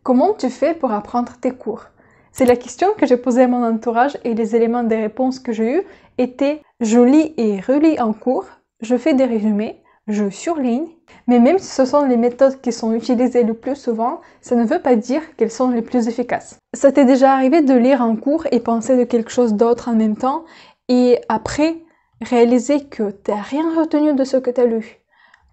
Comment tu fais pour apprendre tes cours? C'est la question que j'ai posée à mon entourage et les éléments des réponses que j'ai eus étaient je lis et relis en cours, je fais des résumés, je surligne, mais même si ce sont les méthodes qui sont utilisées le plus souvent, ça ne veut pas dire qu'elles sont les plus efficaces. Ça t'est déjà arrivé de lire en cours et penser de quelque chose d'autre en même temps et après réaliser que t'as rien retenu de ce que t'as lu?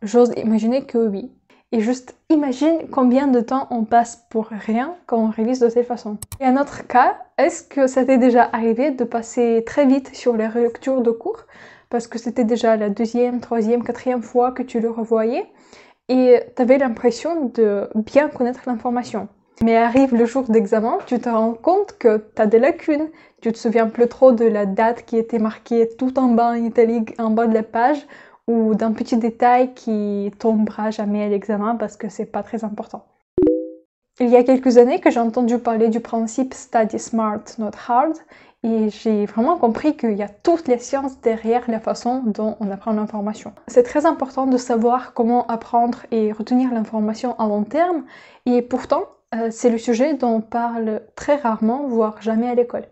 J'ose imaginer que oui. Et juste imagine combien de temps on passe pour rien quand on révise de cette façon. Et un autre cas, est-ce que ça t'est déjà arrivé de passer très vite sur les relectures de cours parce que c'était déjà la deuxième, troisième, quatrième fois que tu le revoyais et t'avais l'impression de bien connaître l'information. Mais arrive le jour d'examen, tu te rends compte que t'as des lacunes, tu te souviens plus trop de la date qui était marquée tout en bas en italique en bas de la page ou d'un petit détail qui tombera jamais à l'examen parce que c'est pas très important. Il y a quelques années que j'ai entendu parler du principe Study Smart, Not Hard, et j'ai vraiment compris qu'il y a toutes les sciences derrière la façon dont on apprend l'information. C'est très important de savoir comment apprendre et retenir l'information à long terme, et pourtant, c'est le sujet dont on parle très rarement, voire jamais à l'école.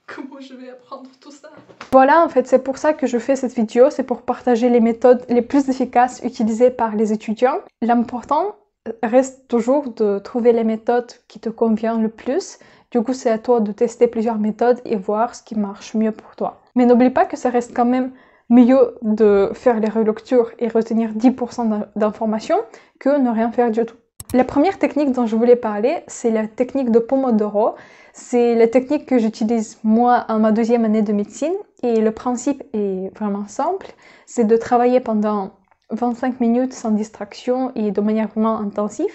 Comment je vais apprendre tout ça? Voilà, en fait, c'est pour ça que je fais cette vidéo, c'est pour partager les méthodes les plus efficaces utilisées par les étudiants. L'important reste toujours de trouver les méthodes qui te conviennent le plus. Du coup, c'est à toi de tester plusieurs méthodes et voir ce qui marche mieux pour toi. Mais n'oublie pas que ça reste quand même mieux de faire les relectures et retenir 10% d'informations que ne rien faire du tout. La première technique dont je voulais parler, c'est la technique de Pomodoro. C'est la technique que j'utilise moi en ma deuxième année de médecine et le principe est vraiment simple. C'est de travailler pendant 25 minutes sans distraction et de manière vraiment intensive,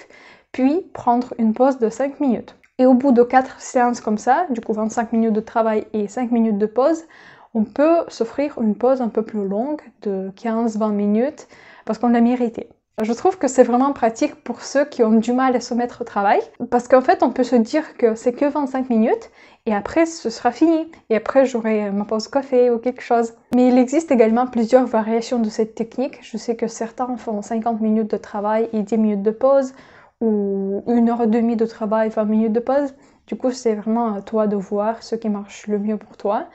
puis prendre une pause de 5 minutes. Et au bout de 4 séances comme ça, du coup 25 minutes de travail et 5 minutes de pause, on peut s'offrir une pause un peu plus longue de 15-20 minutes parce qu'on l'a mérité. Je trouve que c'est vraiment pratique pour ceux qui ont du mal à se mettre au travail parce qu'en fait on peut se dire que c'est que 25 minutes et après ce sera fini et après j'aurai ma pause café ou quelque chose. Mais il existe également plusieurs variations de cette technique. Je sais que certains font 50 minutes de travail et 10 minutes de pause ou 1h30 de travail, 20 minutes de pause. Du coup c'est vraiment à toi de voir ce qui marche le mieux pour toi.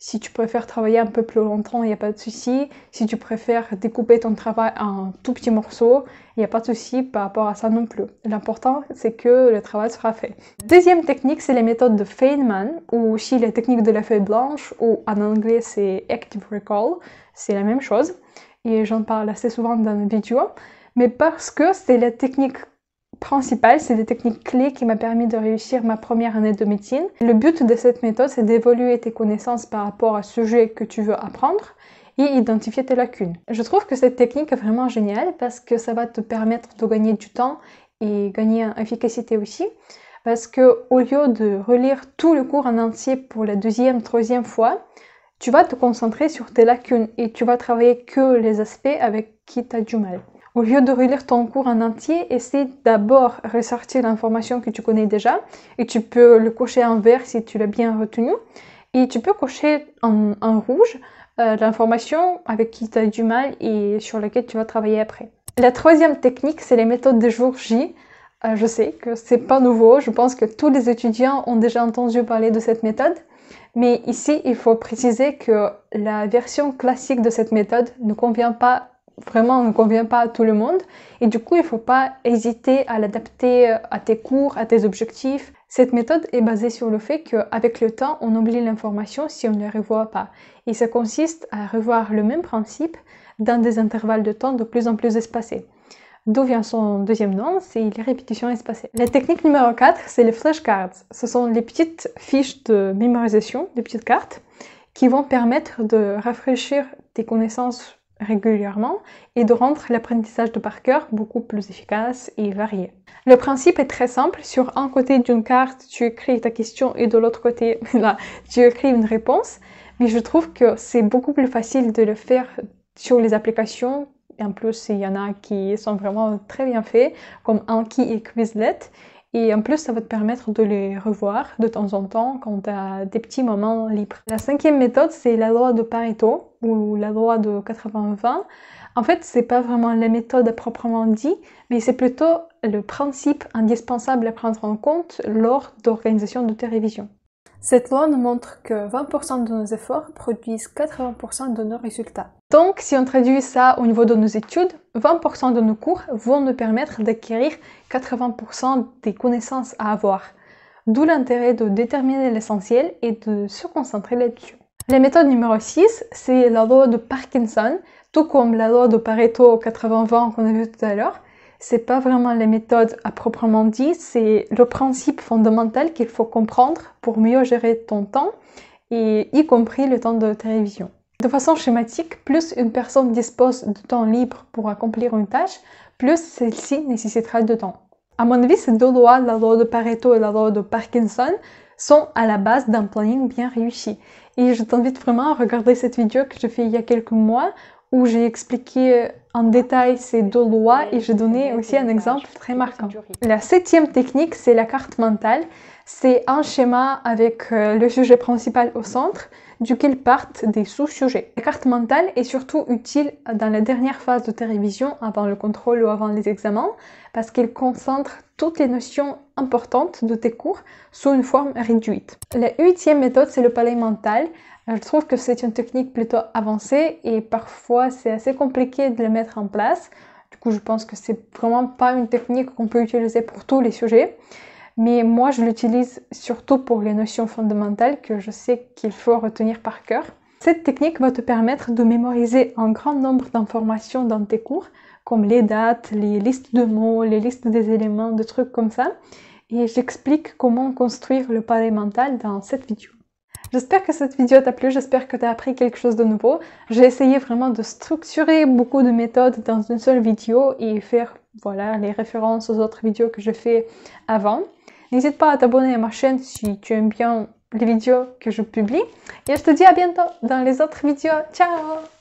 Si tu préfères travailler un peu plus longtemps, il n'y a pas de souci. Si tu préfères découper ton travail en tout petits morceaux, il n'y a pas de souci par rapport à ça non plus. L'important, c'est que le travail sera fait. Deuxième technique, c'est les méthodes de Feynman, ou aussi la technique de la feuille blanche, ou en anglais, c'est Active Recall. C'est la même chose. Et j'en parle assez souvent dans mes vidéos. Mais parce que c'est la technique principale, c'est des techniques clés qui m'ont permis de réussir ma première année de médecine. Le but de cette méthode, c'est d'évaluer tes connaissances par rapport au sujet que tu veux apprendre et identifier tes lacunes. Je trouve que cette technique est vraiment géniale parce que ça va te permettre de gagner du temps et gagner en efficacité aussi. Parce que au lieu de relire tout le cours en entier pour la deuxième, troisième fois, tu vas te concentrer sur tes lacunes et tu vas travailler que les aspects avec qui tu as du mal. Au lieu de relire ton cours en entier, essaie d'abord ressortir l'information que tu connais déjà et tu peux le cocher en vert si tu l'as bien retenu et tu peux cocher en rouge l'information avec qui tu as du mal et sur laquelle tu vas travailler après. La troisième technique, c'est les méthodes des jours J. Je sais que c'est pas nouveau, je pense que tous les étudiants ont déjà entendu parler de cette méthode. Mais ici, il faut préciser que la version classique de cette méthode ne convient pas à tout le monde et du coup il ne faut pas hésiter à l'adapter à tes cours, à tes objectifs. Cette méthode est basée sur le fait qu'avec le temps on oublie l'information si on ne la revoit pas et ça consiste à revoir le même principe dans des intervalles de temps de plus en plus espacés. D'où vient son deuxième nom, c'est les répétitions espacées. La technique numéro 4, c'est les flashcards. Ce sont les petites fiches de mémorisation, des petites cartes qui vont permettre de rafraîchir tes connaissances régulièrement et de rendre l'apprentissage de par cœur beaucoup plus efficace et varié. Le principe est très simple. Sur un côté d'une carte, tu écris ta question et de l'autre côté, là, tu écris une réponse. Mais je trouve que c'est beaucoup plus facile de le faire sur les applications. Et en plus, il y en a qui sont vraiment très bien faits, comme Anki et Quizlet. Et en plus, ça va te permettre de les revoir de temps en temps quand tu as des petits moments libres. La cinquième méthode, c'est la loi de Pareto ou la loi de 80-20. En fait, c'est pas vraiment la méthode à proprement dit, mais c'est plutôt le principe indispensable à prendre en compte lors d'organisation de tes révisions. Cette loi nous montre que 20% de nos efforts produisent 80% de nos résultats. Donc, si on traduit ça au niveau de nos études, 20% de nos cours vont nous permettre d'acquérir 80% des connaissances à avoir. D'où l'intérêt de déterminer l'essentiel et de se concentrer là-dessus. La méthode numéro 6, c'est la loi de Parkinson, tout comme la loi de Pareto 80-20 qu'on a vu tout à l'heure. C'est pas vraiment la méthode à proprement dit, c'est le principe fondamental qu'il faut comprendre pour mieux gérer ton temps, et y compris le temps de ta révision. De façon schématique, plus une personne dispose de temps libre pour accomplir une tâche, plus celle-ci nécessitera de temps. À mon avis, ces deux lois, la loi de Pareto et la loi de Parkinson, sont à la base d'un planning bien réussi. Et je t'invite vraiment à regarder cette vidéo que j'ai fait il y a quelques mois, où j'ai expliqué en détail ces deux lois et j'ai donné aussi un exemple très marquant. La 7e technique, c'est la carte mentale. C'est un schéma avec le sujet principal au centre, duquel partent des sous-sujets. La carte mentale est surtout utile dans la dernière phase de ta révision, avant le contrôle ou avant les examens, parce qu'elle concentre toutes les notions importantes de tes cours sous une forme réduite. La 8e méthode, c'est le palais mental. Je trouve que c'est une technique plutôt avancée et parfois c'est assez compliqué de la mettre en place. Du coup, je pense que c'est vraiment pas une technique qu'on peut utiliser pour tous les sujets. Mais moi, je l'utilise surtout pour les notions fondamentales que je sais qu'il faut retenir par cœur. Cette technique va te permettre de mémoriser un grand nombre d'informations dans tes cours, comme les dates, les listes de mots, les listes des éléments, des trucs comme ça. Et j'explique comment construire le palais mental dans cette vidéo. J'espère que cette vidéo t'a plu, j'espère que tu as appris quelque chose de nouveau. J'ai essayé vraiment de structurer beaucoup de méthodes dans une seule vidéo et faire les références aux autres vidéos que j'ai fait avant. N'hésite pas à t'abonner à ma chaîne si tu aimes bien les vidéos que je publie. Et je te dis à bientôt dans les autres vidéos. Ciao!